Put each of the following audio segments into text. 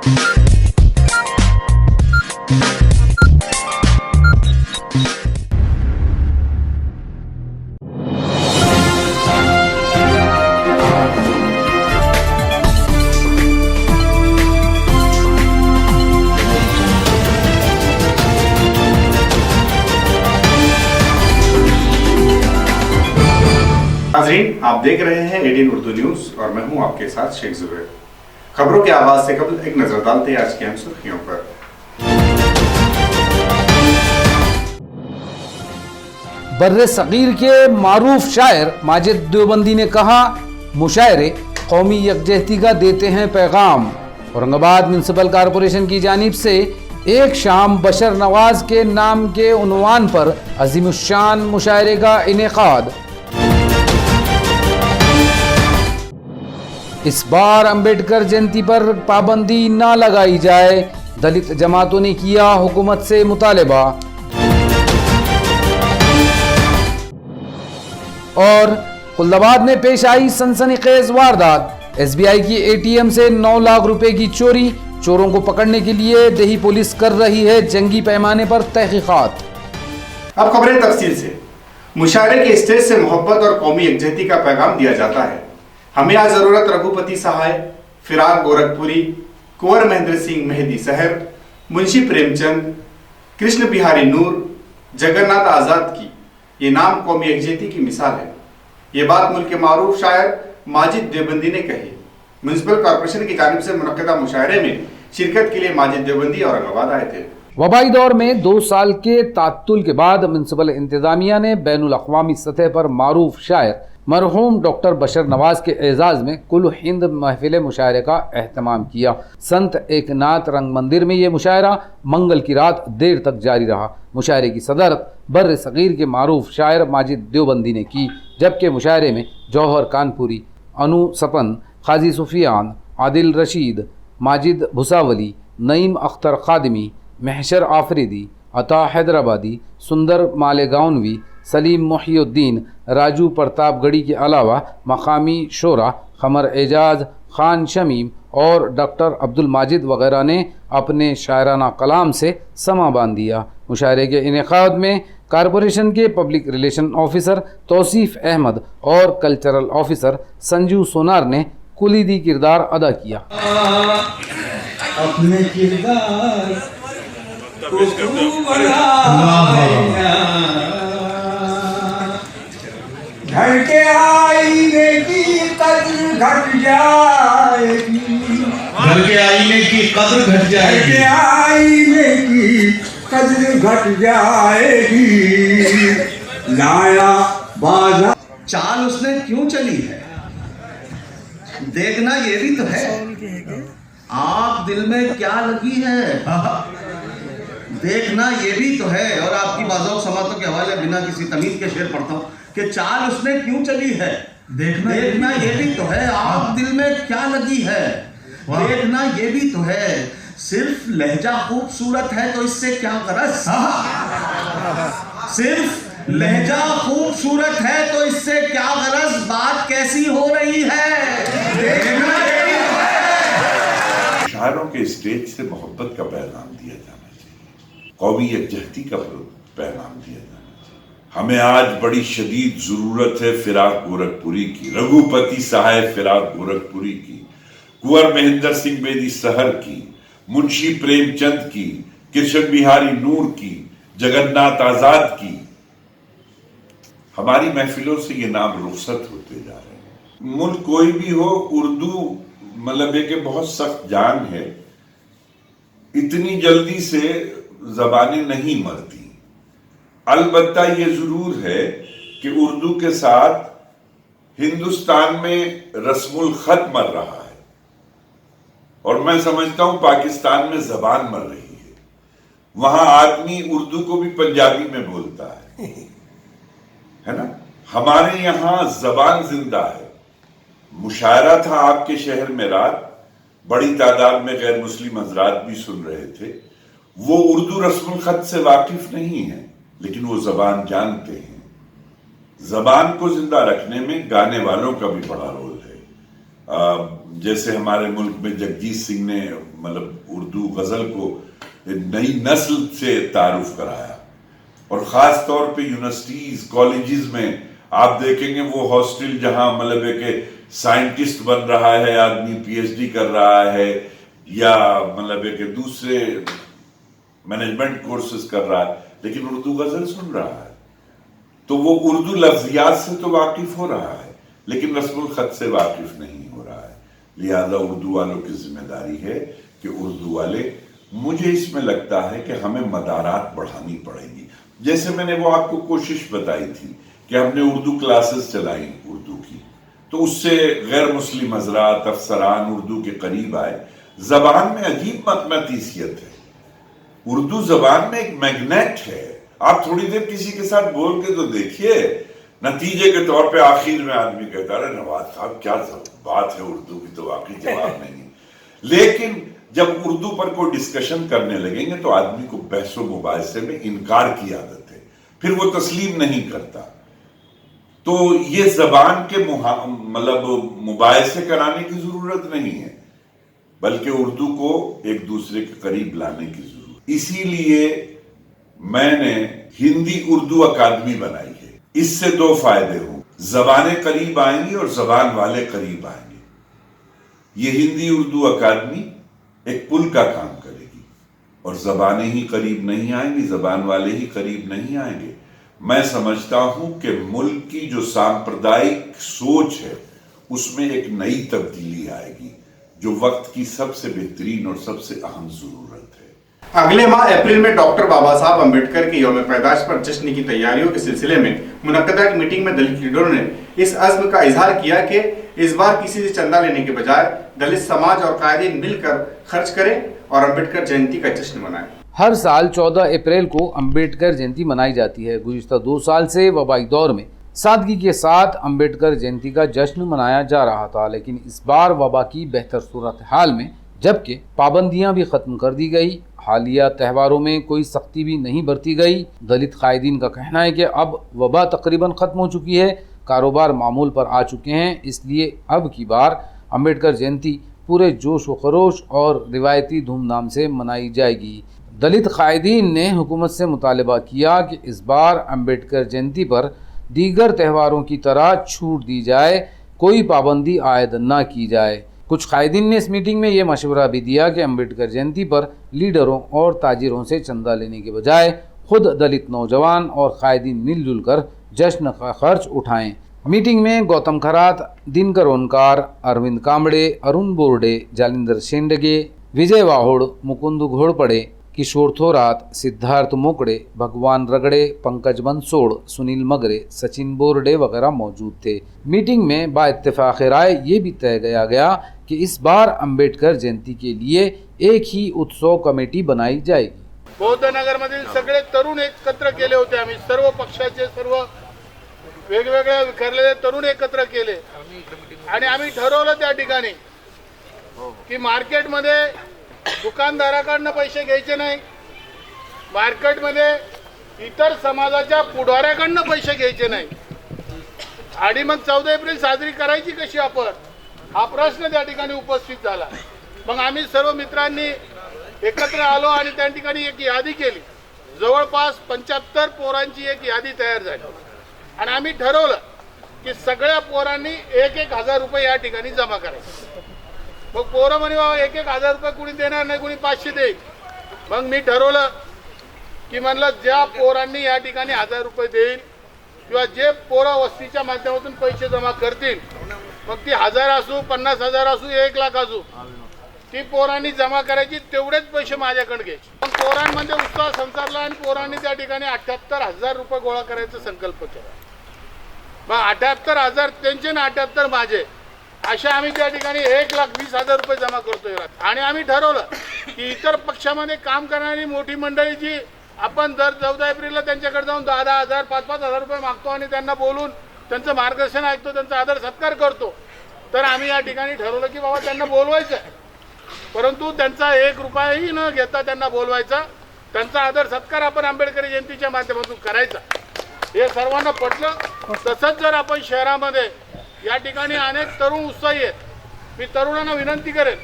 नाज़रीन, आप देख रहे हैं 18 उर्दू न्यूज और मैं हूं आपके साथ शेख जुबैर। खबरों के आगाज से कबल एक नजर डालते हैं आज की अहम सुर्खियों पर। बर्रे सगीर के मारूफ शायर माजिद देवबंदी ने कहा, मुशायरे कौमी यकजहती का देते हैं पैगाम। औरंगाबाद म्युनिसिपल कॉरपोरेशन की जानिब से एक शाम बशर नवाज के नाम के उन्वान पर अजीमुश्शान मुशायरे का इनेकाद। इस बार अंबेडकर जयंती पर पाबंदी ना लगाई जाए, दलित जमातों ने किया हुकूमत से मुतालिबा। और खुल्दाबाद में पेश आई सनसनीखेज वारदात, SBI की ATM से 9 लाख रुपए की चोरी। चोरों को पकड़ने के लिए देही पुलिस कर रही है जंगी पैमाने पर तहकीकात। अब खबरें तफसील से। मुशायरे के स्टेज से मोहब्बत और कौमी यकजहती का पैगाम दिया जाता है। हमें आज जरूरत रघुपति सहाय, फिराक गोरखपुरी, कुंवर महेंद्र सिंह मेहदी सहर, मुंशी प्रेमचंद, कृष्ण बिहारी नूर, जगन्नाथ आजाद की ये नाम कौमी यकजहती की मिसाल है। ये बात मुल्क के मारूफ शायर माजिद देवबंदी ने कही। म्युनिसिपल कॉरपोरेशन की जानिब से मुनक्किदा मुशायरे में शिरकत के लिए माजिद देवबंदी औरंगाबाद आए थे। वबाई दौर में 2 साल के तात्तुल के बाद म्युनिसिपल इंतजामिया ने बैनुल अक़वामी सतह पर मारूफ शायर मरहूम डॉक्टर बशर नवाज के एजाज़ में कुल हिंद महफिल मुशायरे का एहतमाम किया। संत एकनाथ रंग मंदिर में ये मुशायरा मंगल की रात देर तक जारी रहा। मुशायरे की सदरत बर्र सगीर के मारूफ शायर माजिद देवबंदी ने की, जबकि मुशायरे में जौहर कानपुरी, अनु सपन, खाजी सुफियान, आदिल रशीद, माजिद भुसावली, नईम अख्तर खादमी, महशर आफरीदी, अता हैदराबादी, सुंदर मालेगाउनवी, सलीम मोहिउद्दीन, राजू प्रतापगढ़ी के अलावा मकामी शोरा खमर एजाज, खान शमीम और डॉक्टर अब्दुल माजिद वगैरह ने अपने शायराना कलाम से समा बांध दिया। मुशायरे के इनेकाद में कॉरपोरेशन के public relation officer Tauseef Ahmad और कल्चरल ऑफिसर संजू सोनार ने कुलीदी किरदार अदा किया। अपने किरदार घर के आईने की कद्र घट जाएगी, घर के आईने की कद्र घट जाएगी, घर के आईने की कद्र घट जाएगी। लाया बाजा चाल उसने क्यों चली है, देखना ये भी तो है। आप दिल में क्या लगी है, देखना ये भी तो है। और आपकी बाज़ों समातों के हवाले बिना किसी तमीज के शेर पढ़ता हूँ कि चाल उसने क्यों चली है, देखना ये भी तो है। आप दिल में क्या लगी है, देखना ये भी तो है। सिर्फ लहजा खूबसूरत है तो इससे क्या गरज, सिर्फ लहजा खूबसूरत है तो इससे क्या गरज, बात कैसी हो रही है, देखना ये भी तो है। शायरों के स्टेज से मोहब्बत का पैगाम दिया जाना चाहिए, कौमी यकजहती का पैगाम दिया जाना चाहिए। हमें आज बड़ी शदीद जरूरत है फिराक गोरखपुरी की, रघुपति सहाय फिराक गोरखपुरी की, कुंवर महेंद्र सिंह मेहदी सहर की, मुंशी प्रेमचंद की, कृष्ण बिहारी नूर की, जगन्नाथ आजाद की। हमारी महफिलों से ये नाम रुखसत होते जा रहे हैं। मुल्क कोई भी हो, उर्दू मतलब एक बहुत सख्त जान है, इतनी जल्दी से ज़बानें नहीं मरती। अलबत्ता ये जरूर है कि उर्दू के साथ हिंदुस्तान में रस्मुल खत मर रहा है और मैं समझता हूं पाकिस्तान में जबान मर रही है। वहां आदमी उर्दू को भी पंजाबी में बोलता है ना। हमारे यहां जबान जिंदा है। मुशायरा था आपके शहर में रात, बड़ी तादाद में गैर मुस्लिम हजरात भी सुन रहे थे। वो उर्दू रस्मुल खत से वाकिफ नहीं है, लेकिन वो जबान जानते हैं। जबान को जिंदा रखने में गाने वालों का भी बड़ा रोल है। जैसे हमारे मुल्क में जगजीत सिंह ने मतलब उर्दू गजल को नई नस्ल से तारुफ कराया, और खास तौर पे यूनिवर्सिटीज कॉलेजेस में आप देखेंगे वो हॉस्टल जहां मतलब है कि साइंटिस्ट बन रहा है आदमी, पीएचडी कर रहा है, या मतलब है कि दूसरे मैनेजमेंट कोर्सेज कर रहा है, लेकिन उर्दू गजल सुन रहा है, तो वो उर्दू लफ्जियात से तो वाकिफ हो रहा है लेकिन रस्मुल खत से वाकिफ नहीं हो रहा है। लिहाजा उर्दू वालों की जिम्मेदारी है कि उर्दू वाले, मुझे इसमें लगता है कि हमें मदारात बढ़ानी पड़ेगी। जैसे मैंने वो आपको कोशिश बताई थी कि हमने उर्दू क्लासेस चलाई उर्दू की, तो उससे गैर मुस्लिम हजरात अफसरान उर्दू के करीब आए। जबान में अजीब मकनातीसियत है, उर्दू जबान में एक मैग्नेट है। आप थोड़ी देर किसी के साथ बोल के तो देखिए, नतीजे के तौर पे आखिर में आदमी कहता है नवाज साहब क्या बात है, उर्दू की तो वाकई जवाब नहीं। लेकिन जब उर्दू पर कोई डिस्कशन करने लगेंगे तो आदमी को बहस व मुबाहिसे में इनकार की आदत है, फिर वो तस्लीम नहीं करता। तो ये जबान के मतलब मुबाहिसे कराने की जरूरत नहीं है, बल्कि उर्दू को एक दूसरे के करीब लाने की जरूरत। इसीलिए मैंने हिंदी उर्दू अकादमी बनाई है। इससे दो फायदे हों, जबानें करीब आएंगी और जबान वाले करीब आएंगे। ये हिंदी उर्दू अकादमी एक पुल का काम करेगी, और जबानें ही करीब नहीं आएंगी, जबान वाले ही करीब नहीं आएंगे। मैं समझता हूं कि मुल्क की जो सांप्रदायिक सोच है उसमें एक नई तब्दीली आएगी, जो वक्त की सबसे बेहतरीन और सबसे अहम जरूरत है। अगले माह अप्रैल में डॉक्टर बाबा साहब अम्बेडकर की यौम पैदाइश पर जश्न की तैयारियों के सिलसिले में मुनक्कदा की मीटिंग में दलित लीडरों ने इस अज़्म का इजहार किया कि इस बार किसी से चंदा लेने के बजाय दलित समाज और कायदीन मिलकर खर्च करें और अम्बेडकर जयंती का जश्न मनाएं। हर साल 14 अप्रैल को अम्बेडकर जयंती मनाई जाती है। गुज़िश्ता 2 साल से वबाई दौर में सादगी के साथ अम्बेडकर जयंती का जश्न मनाया जा रहा था, लेकिन इस बार वबा की बेहतर सूरत हाल में, जबकि पाबंदियां भी खत्म कर दी गई, हालिया त्योहारों में कोई सख्ती भी नहीं बरती गई। दलित कायदीन का कहना है कि अब वबा तकरीबन ख़त्म हो चुकी है, कारोबार मामूल पर आ चुके हैं, इसलिए अब की बार अम्बेडकर जयंती पूरे जोश व खरोश और रिवायती धूमधाम से मनाई जाएगी। दलित कायदीन ने हुकूमत से मुतालबा किया कि इस बार अम्बेडकर जयंती पर दीगर त्योहारों की तरह छूट दी जाए, कोई पाबंदी आयद न की जाए। कुछ कायदीन ने इस मीटिंग में ये मशवरा भी दिया कि अम्बेडकर जयंती पर लीडरों और ताजिरों से चंदा लेने के बजाय खुद दलित नौजवान और कायदीन मिलजुल कर जश्न का खर्च उठाएं। मीटिंग में गौतम खरात, दिनकर ओनकार, अरविंद कांबड़े, अरुण बोर्डे, जालिंदर शेंडगे, विजय वाहुड़, मुकुंद घोड़पड़े, किशोर थोरात, सिद्धार्थ मोकड़े, भगवान रगड़े, पंकज बंसोड़, सुनील मगरे, सचिन बोर्डे वगैरह मौजूद थे। मीटिंग में बाइत्तेफाक राय ये भी तय किया गया कि इस बार अम्बेडकर जयंती के लिए एक ही उत्सव कमेटी बनाई जाएगी। बौद्धनगरमधील सगळे तरुण एकत्र केले होते, आम्ही सर्व पक्षाचे सर्व वेगवेगळ्या विखरलेले तरुण एकत्र केले आणि आम्ही ठरवलं त्या ठिकाणी की मार्केटमध्ये दुकानदाराकडनं पैसे घ्यायचे नाही, मार्केटमध्ये इतर समाजाच्या पुढाऱ्याकडनं पैसे घ्यायचे नाही। आणि मग 14 एप्रिल साजरी करायची कशी आपण, हा प्रश्न त्या ठिकाणी उपस्थित झाला। मग आम्ही सर्व मित्रांनी एकत्र आलो आणि त्या ठिकाणी एक यादी केली, जवळपास 75 पोरांची एक यादी तयार झाली आणि आम्ही ठरवलं की सगळ्या पोरांनी 1,000 रुपये या ठिकाणी जमा करायचे। मग पोरं म्हणे बाबा 1,000 रुपये कुणी देणार नाही, कुणी 500 देईल। मग मी ठरवलं की म्हणलं ज्या पोरांनी या ठिकाणी 1,000 रुपये देईल किंवा जे पोरं वस्तीच्या माध्यमातून पैसे जमा करतील, मग ती 1,000 असू, 50,000 असू, 1,00,000 असू, ती पोरांनी जमा करायची, तेवढेच पैसे माझ्याकडे घ्यायचे। पण पोरांमध्ये उत्साह संचारला आणि पोरांनी त्या ठिकाणी 78,000 रुपये गोळा करायचा संकल्प केला। मग 78,000 त्यांचे ना 78 माझे, अशा आम्ही त्या ठिकाणी 1,20,000 रुपये जमा करतोय। आणि आम्ही ठरवलं की इतर पक्षामध्ये काम करणारी मोठी मंडळी जी आपण दर 14 एप्रिलला त्यांच्याकडे जाऊन 10,000, 5,000 रुपये मागतो आणि त्यांना बोलून त्यांचं मार्गदर्शन ऐकतो, त्यांचा आदर सत्कार करतो, तर आम्ही या ठिकाणी ठरवलं की बाबा त्यांना बोलवायचं आहे, परंतु त्यांचा 1 रुपयाही न घेता त्यांना बोलवायचा, त्यांचा आदर सत्कार आपण आंबेडकर जयंतीच्या माध्यमातून करायचा। हे सर्वांना पटलं। तसंच जर आपण शहरामध्ये या ठिकाणी अनेक तरुण उत्साही आहेत, मी तरुणांना विनंती करेन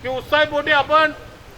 की उत्साहीपोटी आपण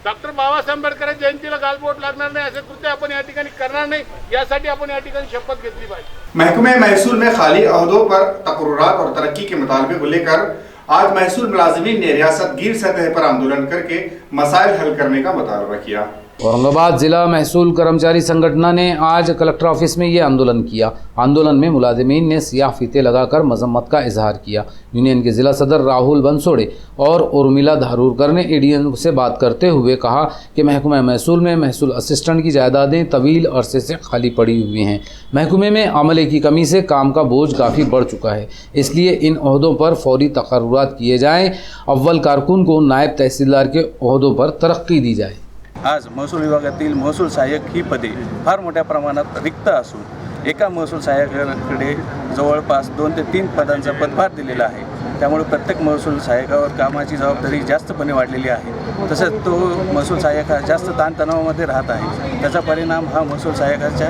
डॉक्टर बाबासाहेब आंबेडकरांच्या जयंतीला गालबोट लागणार नाही असे कृत्य आपण या ठिकाणी करणार नाही, यासाठी आपण या ठिकाणी शपथ घेतली पाहिजे। महकमे महसूल में खाली अहदों पर तकर्रुरात और तरक्की के मुतालबे को लेकर आज महसूल मुलाजिमीन ने रियासत गिर सतह पर आंदोलन करके मसाइल हल करने का मुतालबा किया। औरंगाबाद जिला महसूल कर्मचारी संगठन ने आज कलेक्टर ऑफिस में ये आंदोलन किया। आंदोलन में मुलाजिमीन ने सियाह फीते लगाकर मजम्मत का इजहार किया। यूनियन के जिला सदर राहुल बंसोड़े और उर्मिला धारूरकर ने एडीएम से बात करते हुए कहा कि महकमा महसूल में महसूल असिस्टेंट की जायदादें तवील अरसे से खाली पड़ी हुई हैं। महकमे में अमले की कमी से काम का बोझ काफ़ी बढ़ चुका है, इसलिए इन ओहदों पर फौरी तकर्रुरात किए जाएँ। अव्वल कारकुन को नायब तहसीलदार के ओहदों पर तरक्की दी जाए। आज महसूल विभागातील महसूल सहाय्यक ही पदे फार मोठ्या प्रमाणात रिक्त असून एका महसूल सहाय्यकाकडे जवळपास 2 ते 3 पदांचा पदभार दिलेला आहे। त्यामुळे प्रत्येक महसूल सहाय्यकावर कामाची जबाबदारी जास्तपणे वाढलेली आहे। तसेच तो महसूल सहाय्यक हा जास्त ताणतणावामध्ये राहत आहे। त्याचा परिणाम हा महसूल सहाय्यकाच्या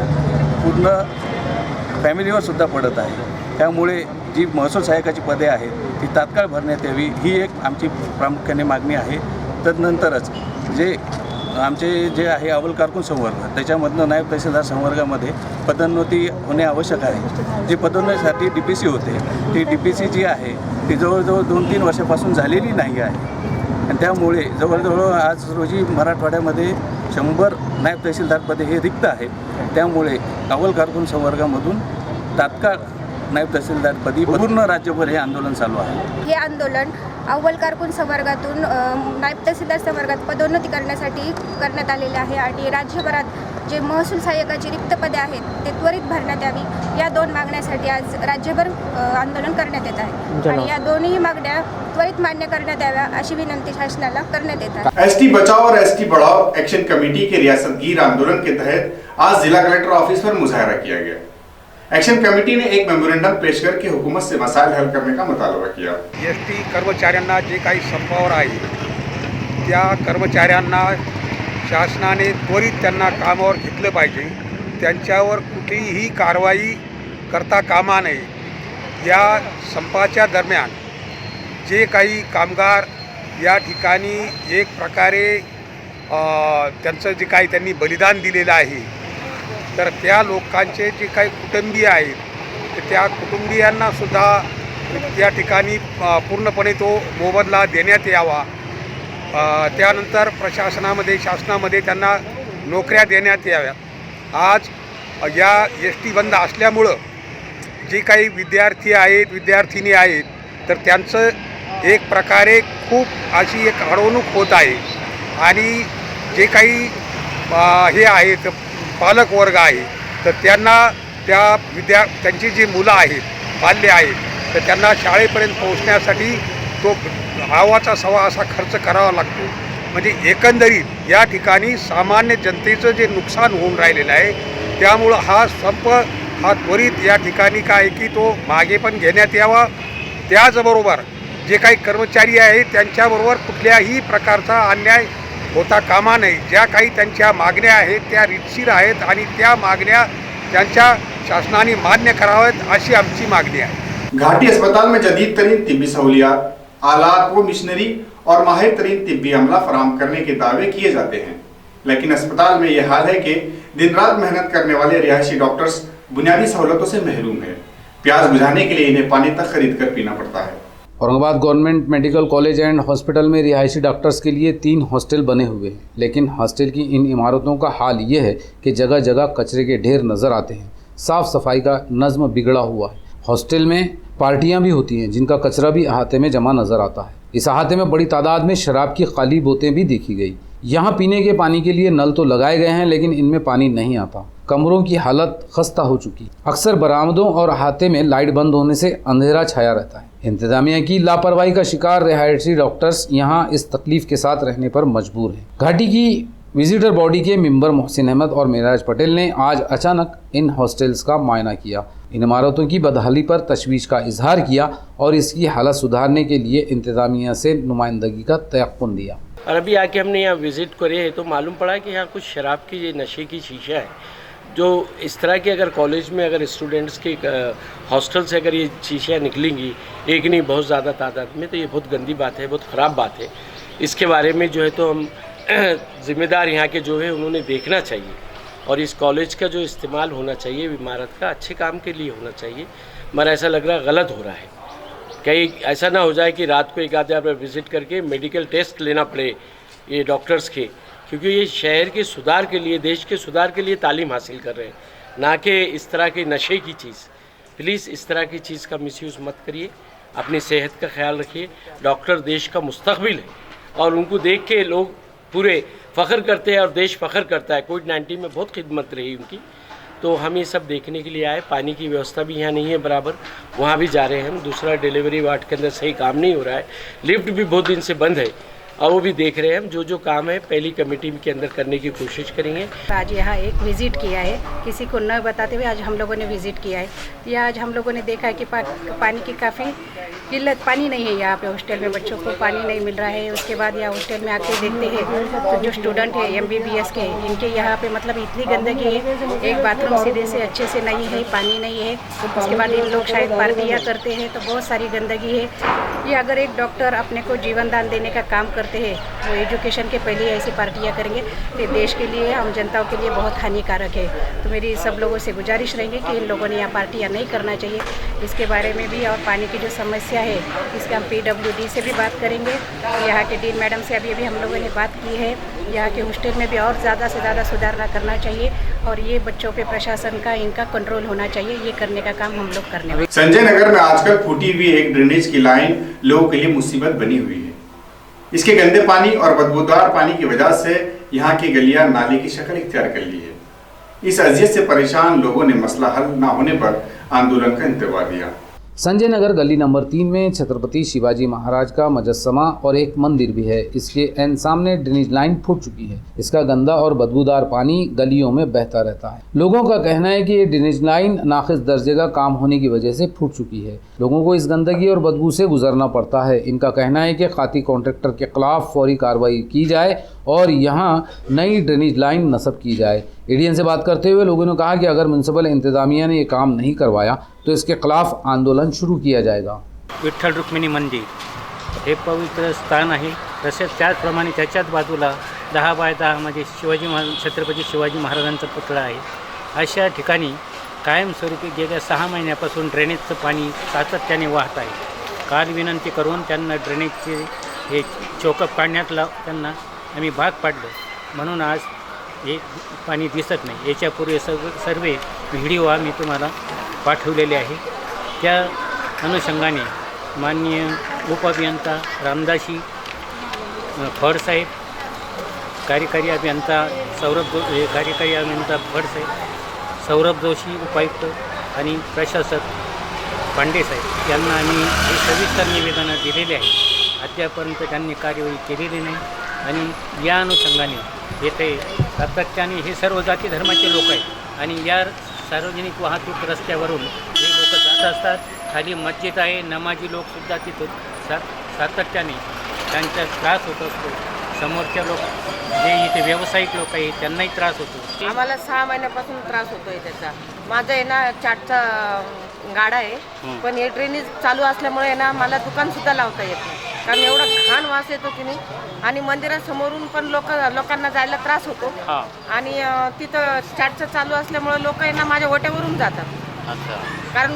पूर्ण फॅमिलीवर सुद्धा पडत आहे। त्यामुळे जी महसूल सहाय्यकाची पदे आहेत ती तात्काळ भरण्यात यावी ही एक आमची प्रामुख्याने मागणी आहे। तदनंतरच आमचे जे आहे अव्वल कारकून संवर्ग त्याच्यामधनं नायब तहसीलदार संवर्गामध्ये पदोन्नती होणे आवश्यक आहे। जे पदोन्नतीसाठी DPC होते ती DPC जी आहे ती जवळजवळ 2-3 वर्षापासून झालेली नाही आहे आणि त्यामुळे जवळजवळ आज रोजी मराठवाड्यामध्ये 100 नायब तहसीलदार पदे हे रिक्त आहेत। त्यामुळे अव्वल कारकून संवर्गामधून तात्काळ नायब तहसीलदार पदी पूर्ण राज्यभर हे आंदोलन चालू आहे। हे आंदोलन अव्वल कारकून संवर्गातून नायब तहसीलदार संवर्गात पदोन्नती करण्यासाठी करण्यात आलेले आहे आणि राज्यभरात जे महसूल सहाय्यकाची रिक्त पदे आहेत ते त्वरित भरण्यात यावी, या 2 मागण्यासाठी आज राज्यभर आंदोलन करण्यात येत आहे आणि या दोन्ही मागण्या त्वरित मान्य करण्यात याव्या अशी विनंती शासनाला करण्यात येत आहे। ST बचाओ और ST बढ़ाओ एक्शन कमेटी के रियासत गिर आंदोलन के तहत आज जिला कलेक्टर ऑफिस पर मुजाहरा किया गया। एक्शन कमेटी ने एक मेमोरेंडम पेश करके हुकूमत से मसाइल हल करने का मुतालबा किया। ST कर्मचाऱ्यांना जे काही संपावर आहे त्या कर्मचाऱ्यांना शासनाने त्वरित त्यांना कामावर घेतलं पाहिजे। त्यांच्यावर कुठलीही कारवाई करता कामा नये। या संपाच्या दरम्यान जे काही कामगार या ठिकाणी एक प्रकारे त्यांचं जे काही त्यांनी बलिदान दिलेलं आहे तर त्या लोकांचे जे काही कुटुंबीय आहेत तर त्या कुटुंबियांना सुद्धा या ठिकाणी पूर्णपणे तो मोबदला देण्यात यावा। त्यानंतर प्रशासनामध्ये शासनामध्ये त्यांना नोकऱ्या देण्यात याव्यात। आज या ST बंद असल्यामुळं जे काही विद्यार्थी आहेत विद्यार्थिनी आहेत तर त्यांचं एक प्रकारे खूप अशी एक अडवणूक होत आहे आणि जे काही हे आहेत पालक वर्ग आहे तर त्यांना त्यांची जी मुलं आहेत बाल्य आहेत तर त्यांना शाळेपर्यंत पोहोचण्यासाठी तो आवाचा सवा असा खर्च करावा लागतो। म्हणजे एकंदरीत या ठिकाणी सामान्य जनतेचं जे नुकसान होऊन राहिलेलं आहे त्यामुळं हा संप हा त्वरित या ठिकाणी काय की तो मागे पण घेण्यात यावा। त्याचबरोबर जे काही कर्मचारी आहेत त्यांच्याबरोबर कुठल्याही प्रकारचा अन्याय होता कामा नये। ज्या काही त्यांच्या मागण्या आहेत त्या रीतशीर आहेत आणि त्या मागण्या त्यांच्या शासनाने मान्य कराव्यात अशी आमची मागणी आहे। घाटी अस्पताल में जदीद तरीन तिब्बी सहूलियात, आलात व मिशनरी और माहिर तरीन तिब्बी अमला फराहम करने के दावे किए जाते हैं, लेकिन अस्पताल में यह हाल है कि दिन रात मेहनत करने वाले रिहायशी डॉक्टर्स बुनियादी सहूलतों से महरूम है। प्यास बुझाने के लिए इन्हें पानी तक खरीद कर पीना पड़ता है। Aurangabad government medical college and hospital में रिहायशी डॉक्टर्स के लिए 3 हॉस्टल बने हुए हैं, लेकिन हॉस्टल की इन इमारतों का हाल ये है कि जगह जगह कचरे के ढेर नज़र आते हैं। साफ़ सफाई का नज़्म बिगड़ा हुआ है। हॉस्टल में पार्टियां भी होती हैं जिनका कचरा भी अहाते में जमा नज़र आता है। इस अहाते में बड़ी तादाद में शराब की खाली बोतलें भी देखी गई। यहाँ पीने के पानी के लिए नल तो लगाए गए हैं लेकिन इनमें पानी नहीं आता। कमरों की हालत खस्ता हो चुकी। अक्सर बरामदों और अहाते में लाइट बंद होने से अंधेरा छाया रहता है। इंतजामिया की लापरवाही का शिकार रिहायशी डॉक्टर्स यहाँ इस तकलीफ के साथ रहने पर मजबूर हैं। घाटी की विजिटर बॉडी के मेंबर मोहसिन अहमद और मेराज पटेल ने आज अचानक इन हॉस्टल्स का मुआयना किया। इन इमारतों की बदहाली पर तशवीश का इजहार किया और इसकी हालत सुधारने के लिए इंतजामिया से नुमाइंदगी का तयक्कुन दिया। और अभी आके हमने यहाँ विज़िट करे है तो मालूम पड़ा कि यहाँ कुछ शराब की ये नशे की शीशा है जो इस तरह के अगर कॉलेज में अगर स्टूडेंट्स के हॉस्टल से अगर ये चीज़ें निकलेंगी, एक नहीं बहुत ज़्यादा तादाद में, तो ये बहुत गंदी बात है, बहुत ख़राब बात है। इसके बारे में जो है तो हम ज़िम्मेदार यहाँ के जो है उन्होंने देखना चाहिए, और इस कॉलेज का जो इस्तेमाल होना चाहिए इमारत का अच्छे काम के लिए होना चाहिए। मगर ऐसा लग रहा है गलत हो रहा है। कहीं ऐसा ना हो जाए कि रात को एक आधे बार विज़िट करके मेडिकल टेस्ट लेना पड़े ये डॉक्टर्स के, क्योंकि ये शहर के सुधार के लिए, देश के सुधार के लिए तालीम हासिल कर रहे हैं, ना कि इस तरह के नशे की चीज़। प्लीज़ इस तरह की चीज़ का मिसयूज़ मत करिए, अपनी सेहत का ख्याल रखिए। डॉक्टर देश का मुस्तकबिल है और उनको देख के लोग पूरे फ़ख्र करते हैं और देश फ़ख्र करता है। कोविड-19 में बहुत खिदमत रही उनकी, तो हम ये सब देखने के लिए आए। पानी की व्यवस्था भी यहाँ नहीं है बराबर, वहाँ भी जा रहे हैं हम। दूसरा, डिलीवरी वार्ड के अंदर सही काम नहीं हो रहा है, लिफ्ट भी बहुत दिन से बंद है, और वो भी देख रहे हैं हम। जो काम है पहली कमेटी के अंदर करने की कोशिश करेंगे। आज यहाँ एक विज़िट किया है, किसी को न बताते हुए आज हम लोगों ने विज़िट किया है। यह आज हम लोगों ने देखा है कि पानी की काफ़ी किल्लत, पानी नहीं है यहाँ पे। हॉस्टल में बच्चों को पानी नहीं मिल रहा है। उसके बाद यहाँ हॉस्टल में आके देखते हैं तो जो स्टूडेंट है MBBS के, इनके यहाँ पे मतलब इतनी गंदगी है, एक बाथरूम सीधे से अच्छे से नहीं है, पानी नहीं है। उसके बाद इन लोग शायद पार्टियाँ करते हैं, तो बहुत सारी गंदगी है। ये अगर एक डॉक्टर अपने को जीवन दान देने का काम करते हैं, वो एजुकेशन के पहले ऐसी पार्टियाँ करेंगे तो देश के लिए, हम जनताओं के लिए बहुत हानिकारक है। तो मेरी सब लोगों से गुजारिश रहेगी कि इन लोगों ने यहाँ पार्टियाँ नहीं करना चाहिए। इसके बारे में भी, और पानी की जो समस्या है इसका हम PWD से भी बात करेंगे। यहाँ के डीन मैडम से अभी हम लोगों ने बात की है। यहाँ के हॉस्टल में भी और ज़्यादा से ज़्यादा सुधार करना चाहिए, और ये बच्चों पे प्रशासन का इनका कंट्रोल होना चाहिए। ये करने का काम हम लोग करने वाले। संजय नगर में आजकल फूटी हुई एक ड्रेनेज की लाइन लोगों के लिए मुसीबत बनी हुई है। इसके गंदे पानी और बदबूदार पानी की वजह से यहाँ की गलियां नाले की शक्ल इख्तियार कर ली है। इस अजियत से परेशान लोगों ने मसला हल न होने पर आंदोलन का इंतवा दिया। संजय नगर गली नंबर 3 में छत्रपति शिवाजी महाराज का मुजस्समा और एक मंदिर भी है। इसके एन सामने ड्रेनेज लाइन फूट चुकी है। इसका गंदा और बदबूदार पानी गलियों में बहता रहता है। लोगों का कहना है कि ये ड्रेनेज लाइन नाक़िस दर्जे का काम होने की वजह से फूट चुकी है। लोगों को इस गंदगी और बदबू से गुजरना पड़ता है। इनका कहना है कि खाती कॉन्ट्रैक्टर के खिलाफ फौरी कार्रवाई की जाए और यहाँ नई ड्रेनेज लाइन नस्ब की जाए। एडीएन से बात करते हुए लोगों ने कहा कि अगर म्युनिसिपल इंतजामिया ने ये काम नहीं करवाया तो इसके खिलाफ आंदोलन शुरू किया जाएगा। विठ्ठल रुक्मिणी मंदिर हे पवित्र स्थान आहे, तसेच त्याचप्रमाणे त्याच्याच बाजूला 10 बाय 10 मध्ये छत्रपती शिवाजी महाराजांचा पुतळा आहे। अशा ठिकाणी कायमस्वरूपी गेल्या 6 महिन्यापासून ड्रेनेजचं पाणी सातत्याने वाहत आहे। काल विनंती करून त्यांना ड्रेनेजचे हे चोकअप काढण्यात त्यांना आम्ही भाग पाडलं, म्हणून आज हे पाणी दिसत नाही। याच्यापूर्वी सर्व व्हिडिओ आम्ही तुम्हाला पाठवलेले आहे। त्या अनुषंगाने माननीय उपअभियंता रामदासी फडसाहेब, कार्यकारी अभियंता फडसाहेब, सौरभ जोशी उपायुक्त आणि प्रशासक पांडेसाहेब यांना आम्ही हे सविस्तर निवेदनं दिलेले आहे। अद्यापर्यंत त्यांनी कार्यवाही केलेली नाही आणि या अनुषंगाने येथे सातत्याने हे सर्व जाती धर्माचे लोक आहेत आणि या सार्वजनिक वाहतूक रस्त्यावरून हे लोक जात असतात। खाली मस्जिद आहे, नमाजी लोकसुद्धा तिथून सातत्याने त्यांचा त्रास होत असतो। समोरच्या लोक जे इथे व्यावसायिक लोक आहेत त्यांनाही त्रास होतो। आम्हाला 6 महिन्यापासून त्रास होतोय त्याचा। माझं आहे ना चाटचा गाडा आहे, पण हे ड्रेनेज चालू असल्यामुळे ना मला दुकानसुद्धा लावता येत नाही, कारण एवढा घाण वास येतो की नाही। आणि मंदिरासमोरून पण लोकांना जायला त्रास होतो आणि तिथं चाटचं चालू असल्यामुळे लोक आहे ना माझ्या ओट्यावरून जातात, कारण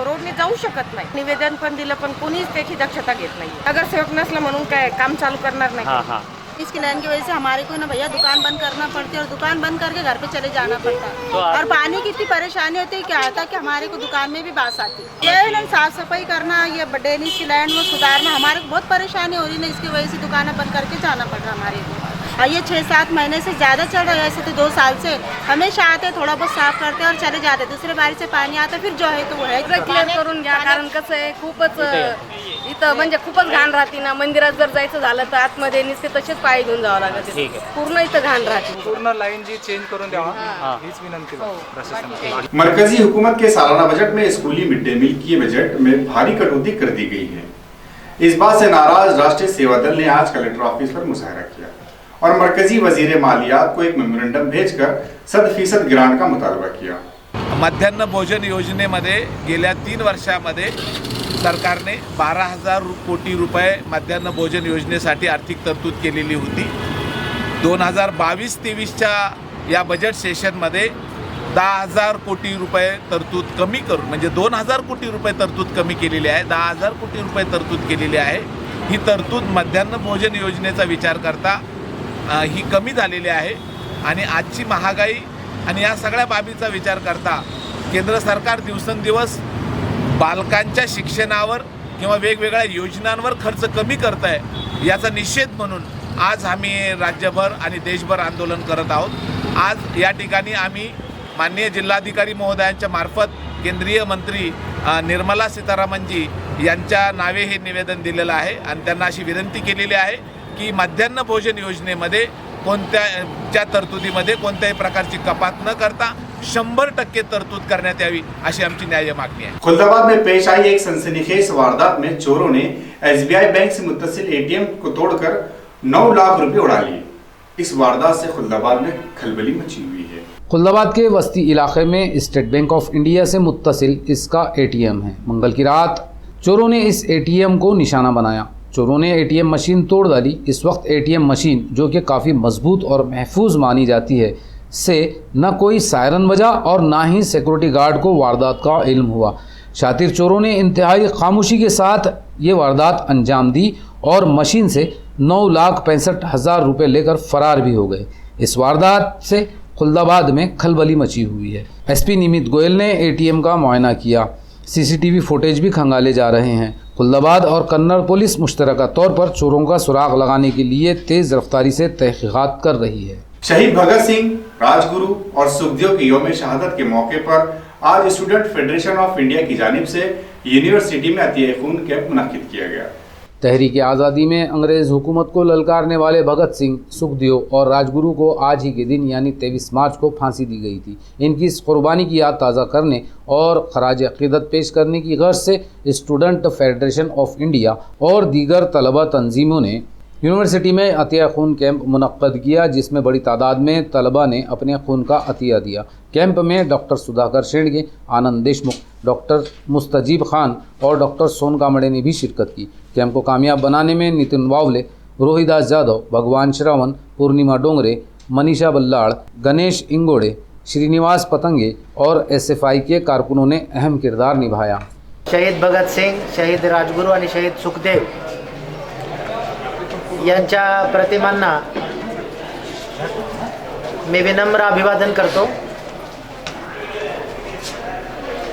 रोडने जाऊ शकत नाही। निवेदन पण दिलं पण कोणीच त्याची दक्षता घेत नाही। नगरसेवक नसलं म्हणून काय काम चालू करणार नाही। इसकी लाइन की वजह से हमारे को ना भैया दुकान बंद करना पड़ती है और दुकान बंद करके घर पे चले जाना पड़ता है। और पानी की इतनी परेशानी होती है, क्या आता है कि हमारे को दुकान में भी बास आती है। ये ना साफ सफाई करना, ये ड्रेनेज की लाइन में सुधारना, हमारे को बहुत परेशानी हो रही है। इसकी वजह से दुकानें बंद करके जाना पड़ रहा है हमारे को। और ये 6-7 महीने से ज़्यादा चल रहा है। ऐसे तो 2 साल से हमेशा आते, थोड़ा बहुत साफ करते और चले जाते, दूसरे बारी से पाणी आता, फिर जो है तो वो है। क्लिअर करून घ्या, कारण कसं आहे खूपच इथं म्हणजे खूपच घाण राहते ना। मंदिरात जर जायचं झालं तर आतमध्ये नुसते तसेच पाय घेऊन जावं लागते, पूर्ण इथं घाण राहते। पूर्ण लाइन जी चेंज करून द्यावा हीच विनंती प्रशासन। मरकजी हुकूमत के सालाना बजट में स्कूली मिड डे मील की बजट में भारी कटौती कर दी गई है। इस बात से नाराज राष्ट्रीय सेवा दल ने आज कलेक्टर ऑफिस पर मुजाहरा किया और मरकजी वजीर मालियात को एक मेमोरेंडम भेजकर 100% ग्रांट का मुतालबा किया। मध्यान्ह भोजन योजनेमध्ये गेल्या 3 वर्षामध्ये सरकारने 12,000 कोटी रुपये मध्यान्ह भोजन योजनेसाठी आर्थिक तरतूद केलेली होती। 2022-23च्या या बजेट सेशनमध्ये 10,000 कोटी रुपये तरतूद कमी करून म्हणजे 2,000 कोटी रुपये तरतूद कमी केलेली आहे, 10,000 कोटी रुपये तरतूद केलेली आहे। ही तरतूद मध्यान्ह भोजन योजनेचा विचार करता ही कमी झालेली आहे आणि आजची महागाई आणि या सगळ्या बाबीचा विचार करता केंद्र सरकार दिवसेंदिवस बालकांच्या शिक्षणावर किंवा वेगवेगळ्या योजनांवर खर्च कमी करत आहे। याचा निषेध म्हणून आज आम्ही राज्यभर आणि देशभर आंदोलन करत आहोत। आज या ठिकाणी आम्ही माननीय जिल्हाधिकारी महोदयांच्या मार्फत केंद्रीय मंत्री निर्मला सीतारामनजी यांच्या नावे हे निवेदन दिलेलं आहे आणि त्यांना अशी विनंती केलेली आहे की मध्यान्ह भोजन योजनेमध्ये कोणत्या तरतुदीमध्ये कोणत्याही प्रकारची कपात न करता 100% तरतूद करण्यात यावी अशी आमची न्याय्य मागणी आहे। खुलदाबाद में पेश आई एक सनसनीखेज वारदात में चोरों ने SBI बैंक से मुत्तसिल ATM को तोड़कर 9 लाख रुपए उड़ा लिए। इस वारदात से खुलदाबाद में खलबली मची हुई है। खुलदाबाद के वस्ती इलाके में स्टेट बैंक ऑफ इंडिया से मुत्तसिल इसका ATM है। मंगल की रात चोरों ने इस ATM को निशाना बनाया। चोरों ने ATM मशीन तोड़ डाली। इस वक्त ATM मशीन, जो कि काफ़ी मजबूत और महफूज मानी जाती है, से न कोई सायरन बजा और ना ही सिक्योरिटी गार्ड को वारदात का इल्म हुआ। शातिर चोरों ने इंतहाई खामोशी के साथ ये वारदात अंजाम दी और मशीन से 9,65,000 रुपये लेकर फरार भी हो गए। इस वारदात से खुलदाबाद में खलबली मची हुई है। SP निमित गोयल ने ATM का मुआयना किया। CCTV फुटेज भी खंगाले जा रहे हैं। खुलदाबाद और कन्नड़ पुलिस मुश्तरका तौर पर चोरों का सुराग लगाने के लिए तेज रफ्तारी से तहकीकात कर रही है। शहीद भगत सिंह, राजगुरु और सुखदेव के यौम शहादत के मौके पर आज स्टूडेंट फेडरेशन ऑफ इंडिया की जानिब से यूनिवर्सिटी में अतिय खून कैंप मुनक्किद किया गया। तहरीक आज़ादी में अंग्रेज़ हुकूमत को ललकारने वाले भगत सिंह, सुखदेव और राजगुरु को आज ही के दिन यानी 23 मार्च को फांसी दी गई थी। इनकी इस कुर्बानी की याद ताज़ा करने और खराज अक़ीदत पेश करने की गर्ज से स्टूडेंट फेडरेशन ऑफ इंडिया और दीगर तलबा तंजीमों ने यूनिवर्सिटी में अतिया खून कैंप मुनक्कद किया, जिसमें बड़ी तादाद में तलबा ने अपने खून का अतिया दिया। कैंप में डॉक्टर सुधाकर शेंडगे, आनंद देशमुख, डॉक्टर मुस्तजीब खान और डॉक्टर सोन कामड़े ने भी शिरकत की। कैंप को कामयाब बनाने में नितिन वावले, रोहिदास यादव, भगवान श्रावण, पूर्णिमा डोंगरे, मनीषा बल्लाड़, गणेश इंगोड़े, श्रीनिवास पतंगे और SFI के कारकुनों ने अहम किरदार निभाया। शहीद भगत सिंग, शहीद राजगुरू आणि शहीद सुखदेव यांच्या प्रतिमांना मी विनम्र अभिवादन करतो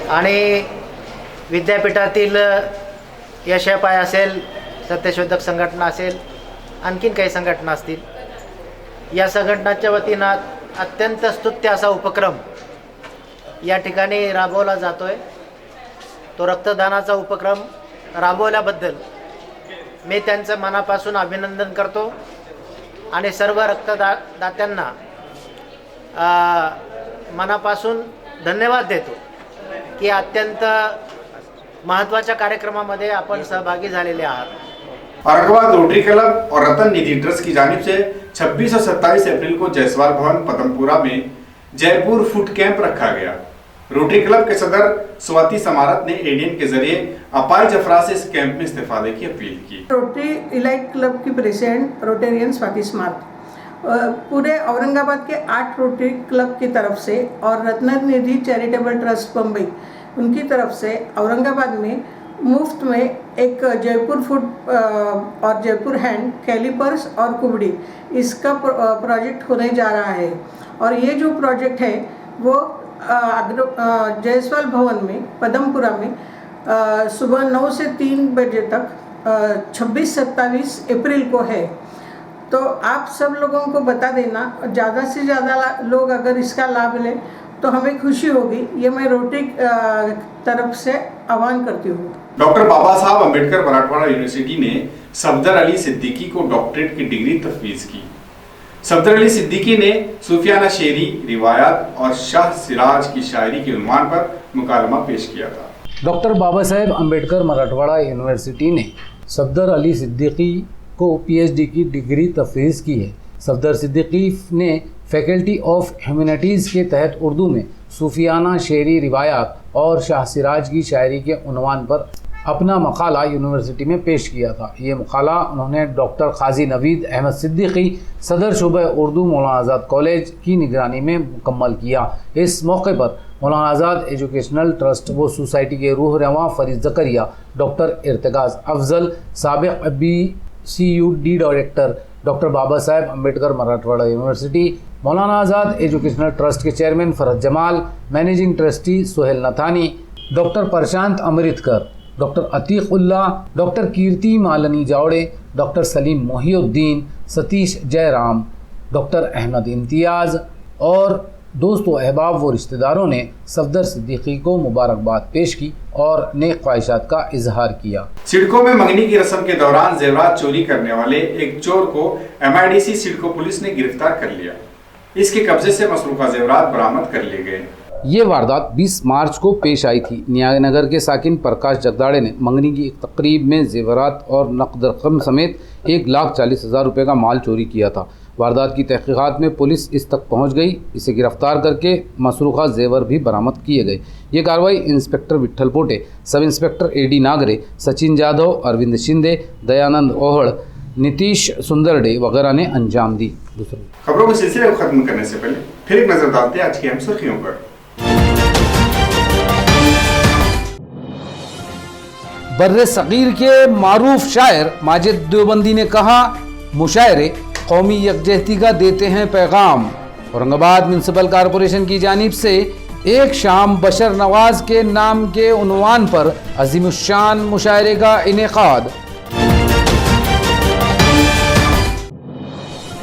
आणि विद्यापीठातील यशपाय असेल, सत्यशोधक संघटना असेल, आणखीन काही संघटना असतील, या संघटनाच्या वतीनं अत्यंत स्तुत्य असा उपक्रम या ठिकाणी राबवला जातोय। तो रक्तदानाचा उपक्रम राबवल्याबद्दल मी त्यांचं मनापासून अभिनंदन करतो आणि सर्व रक्तदात्यांना मनापासून धन्यवाद देतो की अत्यंत महत्त्वाच्या कार्यक्रमामध्ये आपण सहभागी झालेले आहात। औरंगाबाद रोटरी क्लब और रतन निधि ट्रस्ट की जानिब से 26 और 27 अप्रैल को जायसवाल भवन पदमपुरा में जयपुर फूड कैंप रखा गया। रोटरी क्लब के सदर स्वाति समारत ने एडीएन के जरिए अपाहिज अफराद से इस कैंप में इस्तेफादे की अपील की। रोटरी इलाइट क्लब की प्रेसिडेंट रोटेरियन स्वाति समारत पूरे औरंगाबाद के 8 रोटरी क्लब की तरफ से और रत्ननिधि चैरिटेबल ट्रस्ट बम्बई उनकी तरफ से औरंगाबाद में मुफ्त में एक जयपुर फूड और जयपुर हैंड, कैलिपर्स और कुबड़ी, इसका प्रोजेक्ट होने जा रहा है। और ये जो प्रोजेक्ट है वो जायसवाल भवन में पदमपुरा में सुबह 9 से 3 बजे तक 26-27 अप्रैल को है। तो आप सब लोगों को बता देना, ज़्यादा से ज़्यादा लोग अगर इसका लाभ लें तो हमें खुशी होगी। ये मैं रोटरी तरफ से आह्वान करती हूँ। डॉक्टर बाबा साहब अम्बेडकर मराठवाड़ा यूनिवर्सिटी ने सफदर अली सिद्दीकी को डॉक्टरेट की डिग्री तफवीज़ की। सफदर अली सिद्दीकी ने सूफियाना शेरी, रिवायात और शाह सिराज की शायरी के उन्वान पर मुकालमा पेश किया था। डॉक्टर बाबा साहेब अम्बेडकर मराठवाड़ा यूनिवर्सिटी ने सफदर अली सिद्दीकी को PhD की डिग्री तफवीज़ की है। सफदर सिद्दीकी ने फैकल्टी ऑफ ह्यूमैनिटीज़ के तहत उर्दू में सूफियाना शेरी रिवायात और शाह सिराज की शायरी के उन्वान पर अपना मकाला यूनिवर्सिटी में पेश किया था। ये मकाला उन्होंने डॉक्टर काजी नवीद अहमद सिद्दीकी सदर शुबे उर्दू मौलाना आज़ाद कॉलेज की निगरानी में मुकम्मल किया। इस मौके पर मौलाना आज़ाद एजुकेशनल ट्रस्ट व सोसाइटी के रूह रवां फरीद ज़करिया, डॉक्टर इर्तिकाज़ अफजल, साबिक़ BCUD director doctor Baba Saheb Ambedkar Marathwada University, Maulana Azad Educational Trust के chairman Farhat Jamal, managing trustee Sohail Nathani, doctor Prashant Amritkar, doctor Atiqullah, doctor Kirti Malini Javde, doctor Salim Mohiuddin, Satish Jayaram, doctor Ahmed Imtiaz और दोस्तों, अहबाब व रिश्तेदारों ने सफदर सिद्दीकी को मुबारकबाद पेश की और नेक ख्वाहिशात का इजहार किया। सिडको में मंगनी की रस्म के दौरान जेवरात चोरी करने वाले एक चोर को MIDC सिडको पुलिस ने गिरफ्तार कर लिया। इसके कब्जे से मसरूफा जेवरात बरामद कर लिए गए। ये वारदात 20 मार्च को पेश आई थी। न्यायनगर के साकिन प्रकाश जगदाड़े ने मंगनी की एक तकरीब में जेवरात और नकद रकम समेत 1,40,000 रुपये का माल चोरी किया था। वारदात की तहकीकात में पुलिस इस तक पहुंच गई। इसे गिरफ्तार करके मसरूखा जेवर भी बरामद किए गए। ये कार्रवाई इंस्पेक्टर विट्ठल पोटे, sub inspector AD Nagare, Sachin Jadhav, Arvind Shinde, Dayanand ओहड़, Nitish Sundarde वगैरह ने अंजाम दी। खबरों के सिलसिले को खत्म करने से पहले फिर एक नजर डालते हैं आज की अहम सुर्खियों पर। बर्रे सगीर के मारूफ शायर माजिद देवबंदी ने कहा, मुशायरे कौमी यकजहती का देते हैं पैगाम। औरंगाबाद म्यूनसिपल कॉरपोरेशन की जानिब से एक शाम बशर नवाज के नाम के उन्वान पर अजीमुश्शान मुशायरे का इनेकाद।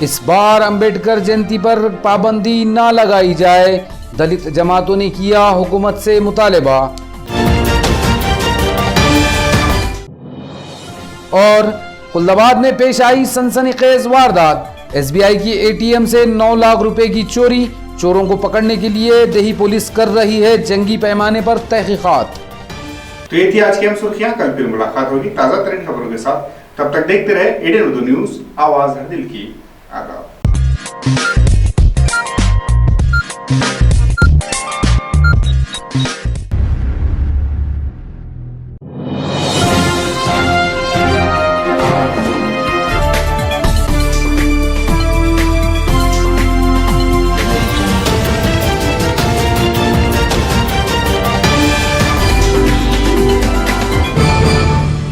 इस बार अंबेडकर जयंती पर पाबंदी ना लगाई जाए, दलित जमातों ने किया हुकूमत से मुतालबा। और खुल्दाबाद में पेश आई सनसनीखेज वारदात। SBI की ATM से 9 लाख रुपए की चोरी। चोरों को पकड़ने के लिए देही पुलिस कर रही है जंगी पैमाने पर तहकीकात। तो ये थी आज की हम सुर्खियां। कल फिर मुलाकात होगी ताज़ा तरीन खबरों के साथ। तब तक देखते रहे ADN उर्दू न्यूज़, आवाज़ हर दिल की। आदाब।